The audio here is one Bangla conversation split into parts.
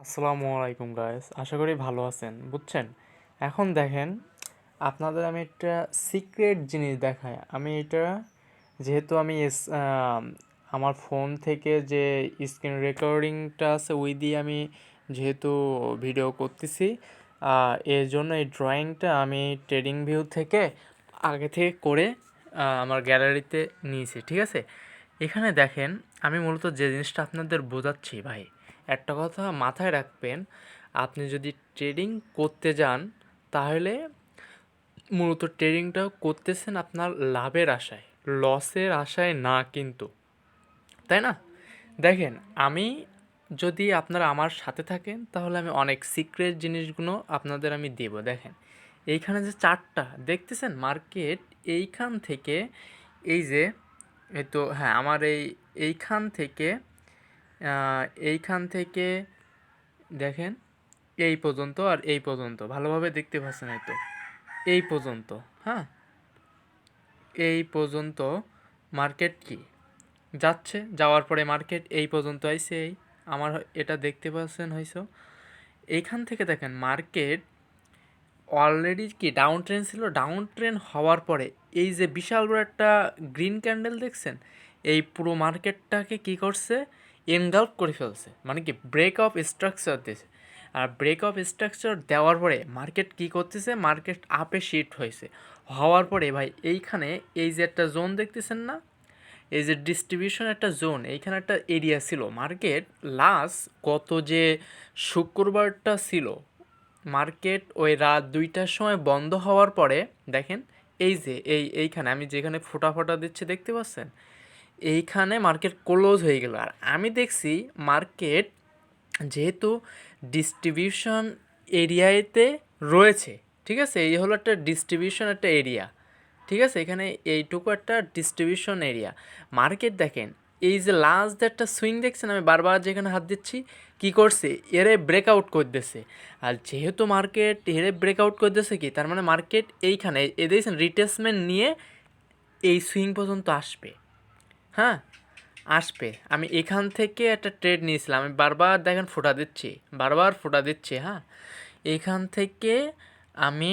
আসসালামু আলাইকুম গাইস, আশা করি ভালো আছেন। বুঝছেন, এখন দেখেন আপনাদের আমি একটা সিক্রেট জিনিস দেখাই। আমি এটা যেহেতু আমার ফোন থেকে যে স্ক্রিন রেকর্ডিংটা আছে ওই দিয়ে আমি যেহেতু ভিডিও করতেছি, এর জন্য এই ড্রয়িংটা আমি ট্রেডিং ভিউ থেকে আগে থেকে করে আমার গ্যালারিতে নিয়েছি। ঠিক আছে, এখানে দেখেন আমি মূলত যে জিনিসটা আপনাদের বোঝাচ্ছি ভাই, একটা কথা মাথায় রাখবেন। আপনি যদি ট্রেডিং করতে যান তাহলে মূলত ট্রেডিংটা করতেছেন আপনার লাভের আশায়, লসের আশায় না কিন্তু, তাই না? দেখেন, আমি যদি আপনারা আমার সাথে থাকেন তাহলে আমি অনেক সিক্রেট জিনিসগুলো আপনাদের আমি দেব। দেখেন, এইখানে যে চার্টটা দেখতেছেন মার্কেট, এইখান থেকে এই যে এই তো হ্যাঁ আমার এইখান থেকে এইখান থেকে দেখেন এই পর্যন্ত আর এই পর্যন্ত ভালোভাবে দেখতে পাচ্ছেন, এই তো এই পর্যন্ত। হ্যাঁ, এই পর্যন্ত মার্কেট কি যাচ্ছে, যাওয়ার পরে মার্কেট এই পর্যন্ত আইছে। এই আমার এটা দেখতে পাচ্ছেন হয়েছে। এইখান থেকে দেখেন মার্কেট অলরেডি কি ডাউন ট্রেন ছিল, ডাউন ট্রেন হওয়ার পরে এই যে বিশাল বড় একটা গ্রিন ক্যান্ডেল দেখছেন, এই পুরো মার্কেটটাকে কি করছে, এনগালফ করে ফেলছে, মানে কি ব্রেক অফ স্ট্রাকচার দিয়েছে। আর ব্রেক অফ স্ট্রাকচার দেওয়ার পরে মার্কেট কি করতেছে, মার্কেট আপে শিফট হয়েছে। হওয়ার পরে ভাই এইখানে এই যে একটা জোন দেখতেছেন না, এই যে ডিস্ট্রিবিউশন একটা জোন, এইখানে একটা এরিয়া ছিল। মার্কেট লাস্ট গত যে শুক্রবারটা ছিল, মার্কেট ওই রাত 2টার সময় বন্ধ হওয়ার পরে দেখেন এই যে এইখানে আমি যেখানে ফোটা ফোটা দিচ্ছি দেখতে পাচ্ছেন, এইখানে মার্কেট ক্লোজ হয়ে গেল। আর আমি দেখছি মার্কেট যেহেতু ডিস্ট্রিবিউশন এরিয়াতে রয়েছে, ঠিক আছে, এই হলো একটা ডিস্ট্রিবিউশন একটা এরিয়া। ঠিক আছে, এখানে এইটুকু একটা ডিস্ট্রিবিউশন এরিয়া। মার্কেট দেখেন এই যে লাস্ট একটা সুইং দেখছেন, আমি বারবার যেখানে হাত দিচ্ছি কি করছে, এরে ব্রেকআউট করে দিচ্ছে। আর যেহেতু মার্কেট এরে ব্রেকআউট করে দিচ্ছে কি, তার মানে মার্কেট এইখানে এ দেখছেন রিটেসমেন্ট নিয়ে এই সুইং পর্যন্ত আসবে। হ্যাঁ, আসবে। আমি এখান থেকে একটা ট্রেড নিয়েছিলাম, আমি বারবার দেখেন ফোটা দিচ্ছি, বারবার ফোটা দিচ্ছি। হ্যাঁ, এখান থেকে আমি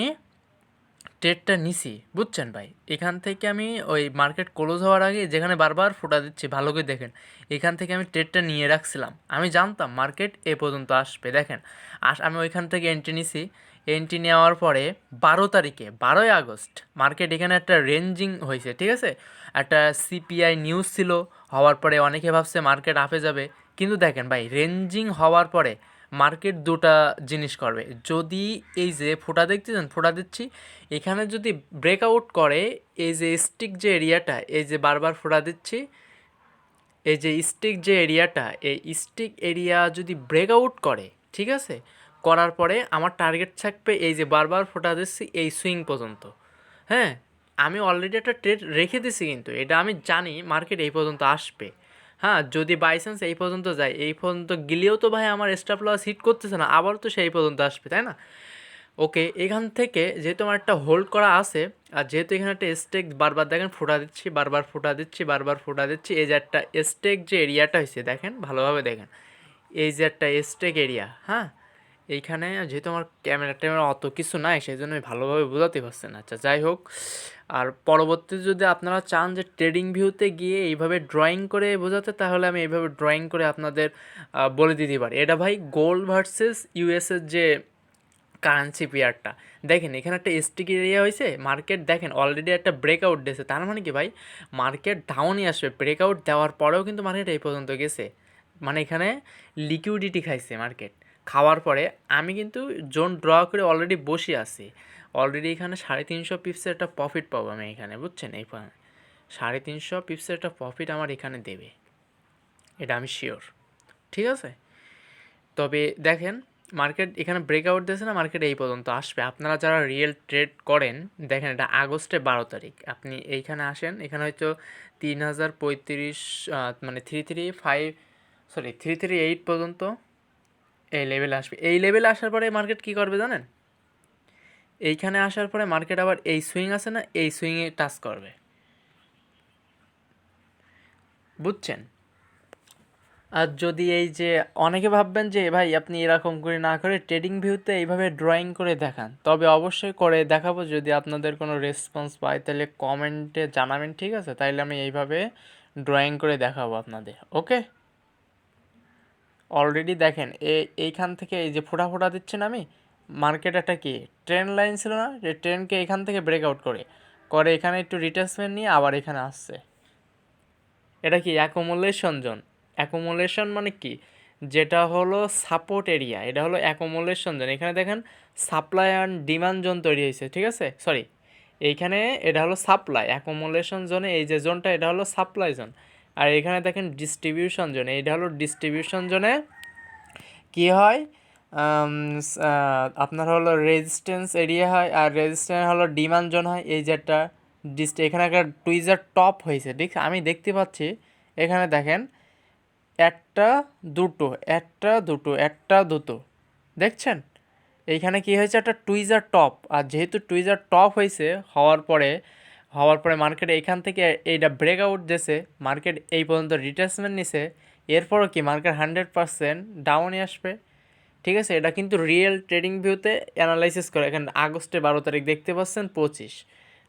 ট্রেডটা নিছি, বুঝছেন ভাই। এখান থেকে আমি ওই মার্কেট ক্লোজ হওয়ার আগে যেখানে বারবার ফোটা দিচ্ছি ভালো করে দেখেন, এখান থেকে আমি ট্রেডটা নিয়ে রাখছিলাম। আমি জানতাম মার্কেট এ পর্যন্ত আসবে। দেখেন আমি ওইখান থেকে এন্ট্রি নিছি। এন্ট্রি নেওয়ার পরে 12 তারিখে 12ই আগস্ট মার্কেট এখানে একটা রেঞ্জিং হয়েছে। ঠিক আছে, একটা সিপিআই নিউজ ছিল, হওয়ার পরে অনেকে ভাবছে মার্কেট আপে যাবে। কিন্তু দেখেন ভাই, রেঞ্জিং হওয়ার পরে মার্কেট দুটা জিনিস করবে। যদি এই যে ফোটা দেখতেছেন, ফোটা দিচ্ছি, এখানে যদি ব্রেকআউট করে, এই যে স্টিক যে এরিয়াটা, এই যে বারবার ফোটা দিচ্ছি, এই যে স্টিক যে এরিয়াটা, এই স্টিক এরিয়া যদি ব্রেকআউট করে, ঠিক আছে, করার পরে আমার টার্গেট থাকবে এই যে বারবার ফোটা দিচ্ছি এই সুইং পর্যন্ত। হ্যাঁ, আমি অলরেডি একটা ট্রেড রেখে দিছি, কিন্তু এটা আমি জানি মার্কেট এই পর্যন্ত আসবে। হ্যাঁ, যদি বাইচান্স এই পর্যন্ত যায়, এই পর্যন্ত গেলেও তো ভাই আমার স্টপ লস হিট করতেছে না, আবার তো সেই পর্যন্ত আসবে, তাই না? ওকে, এখান থেকে যেহেতু আমার একটা হোল্ড করা আছে, আর যেহেতু এখানে একটা স্টেক বারবার দেখেন ফোটা দিচ্ছি, বারবার ফোটা দিচ্ছি, বারবার ফোটা দিচ্ছি, এই যে একটা স্টেক যে এরিয়াটা হয়েছে দেখেন ভালোভাবে দেখেন, এই যে একটা স্টেক এরিয়া। হ্যাঁ, এইখানে যেহেতু আমার ক্যামেরা অত কিছু নাই, সেই জন্য আমি ভালোভাবে বোঝাতে পারছি না। আচ্ছা, যাই হোক। আর পরবর্তীতে যদি আপনারা চান যে ট্রেডিং ভিউতে গিয়ে এইভাবে ড্রয়িং করে বোঝাতে, তাহলে আমি এইভাবে ড্রয়িং করে আপনাদের বলে দিতে পারি। এটা ভাই গোল্ড ভার্সেস ইউএসের যে কারেন্সি পেয়ারটা দেখেন, এখানে একটা স্টিক এরিয়া হয়েছে। মার্কেট দেখেন অলরেডি একটা ব্রেকআউট দিয়েছে, তার মানে কি ভাই মার্কেট ডাউনই আসবে। ব্রেকআউট দেওয়ার পরেও কিন্তু মার্কেট এই পর্যন্ত গেছে, মানে এখানে লিকুইডিটি খাইছে মার্কেট। খাওয়ার পরে আমি কিন্তু জোন ড্র করে অলরেডি বসে আছি। অলরেডি এখানে 350 পিপসের একটা প্রফিট পাবো আমি এখানে, বুঝছেন। এই 350 পিপসের একটা প্রফিট আমার এখানে দেবে, এটা আমি শিওর। ঠিক আছে, তবে দেখেন মার্কেট এখানে ব্রেকআউট দিয়েছে না, মার্কেট এই পর্যন্ত আসবে। আপনারা যারা রিয়েল ট্রেড করেন দেখেন, এটা আগস্টের 12 তারিখ, আপনি এইখানে আসেন, এখানে হয়তো 3035 মানে 338 পর্যন্ত এই লেভেলে আসবে। এই লেভেলে আসার পরে মার্কেট কী করবে জানেন, এইখানে আসার পরে মার্কেট আবার এই সুইং আছে না, এই সুইংয়ে টাচ করবে, বুঝছেন। আর যদি এই যে অনেকে ভাববেন যে ভাই আপনি এরকম করে না করে ট্রেডিং ভিউতে এইভাবে ড্রয়িং করে দেখান, তবে অবশ্যই করে দেখাবো। যদি আপনাদের কোনো রেসপন্স পাই তাহলে কমেন্টে জানাবেন, ঠিক আছে? তাইলে আমি এইভাবে ড্রয়িং করে দেখাবো আপনাদের। ওকে, অলরেডি দেখেন এইখান থেকে এই যে ফোঁটা ফোঁটা দিচ্ছেন আমি, মার্কেট একটা কি ট্রেন্ড লাইন ছিল না, যে ট্রেন্ডকে এখান থেকে ব্রেকআউট করে করে এখানে একটু রিট্রেসমেন্ট নিয়ে আবার এখানে আসছে। এটা কি অ্যাকুমুলেশন জোন। অ্যাকুমুলেশন মানে কি, যেটা হলো সাপোর্ট এরিয়া, এটা হলো অ্যাকুমুলেশন জোন। এখানে দেখেন সাপ্লাই অ্যান্ড ডিমান্ড জোন তৈরি হয়েছে, ঠিক আছে? সরি, এইখানে এটা হলো সাপ্লাই অ্যাকুমুলেশন জোনে, এই যে জোনটা এটা হলো সাপ্লাই জোন। আর এখানে দেখেন ডিস্ট্রিবিউশন জোনে, এইটা হলো ডিস্ট্রিবিউশন জোনে কি হয়, আপনার হলো রেজিস্ট্যান্স এরিয়া হয়, আর রেজিস্ট্যান্স হলো ডিমান্ড জোন হয়। এই যে একটা এখানে একটা টুইজার টপ হয়েছে, ঠিক আমি দেখতে পাচ্ছি। এখানে দেখেন একটা দুটো একটা দুটো একটা দুটো, দেখছেন? এইখানে কি হয়েছে, একটা টুইজার টপ। আর যেহেতু টুইজার টপ হয়েছে, হওয়ার পরে মার্কেট এইখান থেকে এইটা ব্রেকআউট দিয়েছে, মার্কেট এই পর্যন্ত রিট্রেসমেন্ট নিছে। এরপরও কি মার্কেট 100% ডাউনে আসবে, ঠিক আছে? এটা কিন্তু রিয়েল ট্রেডিং ভিউতে অ্যানালাইসিস করে। এখানে আগস্টের 12 তারিখ দেখতে পাচ্ছেন 25,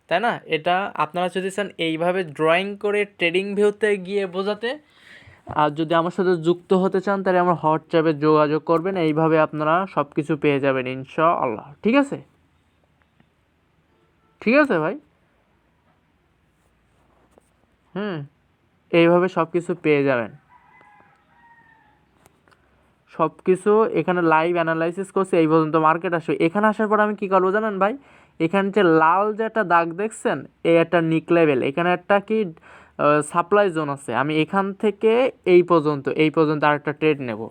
তাই না? এটা আপনারা যদি চান এইভাবে ড্রয়িং করে ট্রেডিং ভিউতে গিয়ে বোঝাতে, আর যদি আমার সাথে যুক্ত হতে চান তাহলে আমার হোয়াটসঅ্যাপে যোগাযোগ করবেন। এইভাবে আপনারা সব কিছু পেয়ে যাবেন ইনশাআল্লাহ, ঠিক আছে? ঠিক আছে ভাই, হুম, এইভাবে সব কিছু পেয়ে যাবেন। সব কিছু এখানে লাইভ অ্যানালাইসিস করছে। এই পর্যন্ত মার্কেট আসবে, এখানে আসার পর আমি কী করবো জানেন ভাই? এখানে যে লাল যে একটা দাগ দেখছেন, এই একটা নিক লেভেল, এখানে একটা কি সাপ্লাই জোন আছে। আমি এখান থেকে এই পর্যন্ত আরেকটা ট্রেড নেব।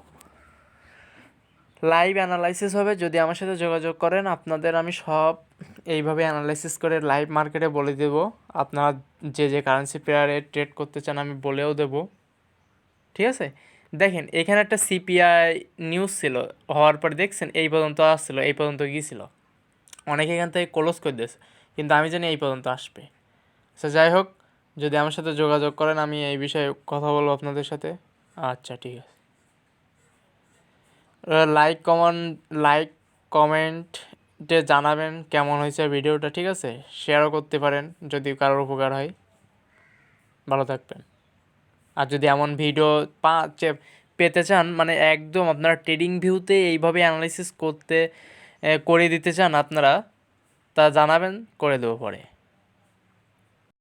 লাইভ অ্যানালাইসিস হবে, যদি আমার সাথে যোগাযোগ করেন আপনাদের আমি সব এইভাবে অ্যানালাইসিস করে লাইভ মার্কেটে বলে দেব। আপনারা যে যে কারেন্সি পেয়ারে ট্রেড করতে চান আমি বলেও দেব, ঠিক আছে? দেখেন এখানে একটা সিপিআই নিউজ ছিল, হওয়ার পরে দেখছেন এই পর্যন্ত আসছিলো, এই পর্যন্ত গিয়েছিল। অনেকে এখান থেকে ক্লোজ করে দিয়েছে, কিন্তু আমি জানি এই পর্যন্ত আসবে। আচ্ছা যাই হোক, যদি আমার সাথে যোগাযোগ করেন আমি এই বিষয়ে কথা বলবো আপনাদের সাথে। আচ্ছা ঠিক আছে, লাইক কমেন্টে জানাবেন কেমন হয়েছে ভিডিওটা, ঠিক আছে? শেয়ারও করতে পারেন যদি কারোর উপকার হয়। ভালো থাকবেন। আর যদি এমন ভিডিও পেতে চান, মানে একদম আপনারা ট্রেডিং ভিউতে এইভাবে অ্যানালাইসিস করে দিতে চান আপনারা, তা জানাবেন, করে দেবো পরে।